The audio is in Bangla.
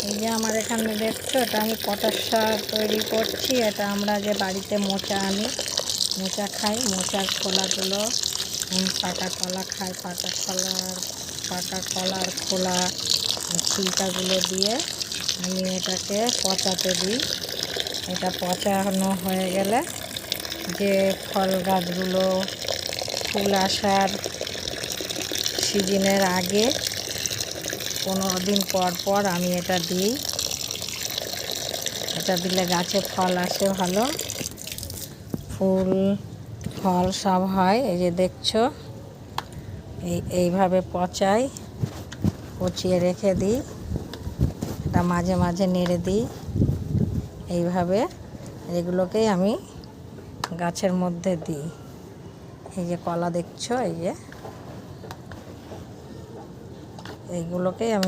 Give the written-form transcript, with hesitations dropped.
এই যে আমার এখানে দেখছো, এটা আমি পটাশ সার তৈরি করছি। এটা আমরা যে বাড়িতে মোচা আনি, মোচা খাই, মোচার খোলাগুলো, পাকা কলা খাই, পাকা কলার খোলা ছিলকাগুলো দিয়ে আমি এটাকে পচাতে দিই। এটা পচানো হয়ে গেলে যে ফল গাছগুলো ফুল আসার সিজনের আগে 15 দিন পর পর আমি এটা দিই। এটা দিলে গাছে ফল আসে ভালো, ফুল ফল সব হয়। এই যে দেখছো, এইভাবে পচিয়ে রেখে দিই। এটা মাঝে মাঝে নেড়ে দিই। এইভাবে এগুলোকেই আমি গাছের মধ্যে দিই। এই যে কলা দেখছো, এই যে এইগুলোকেই আমি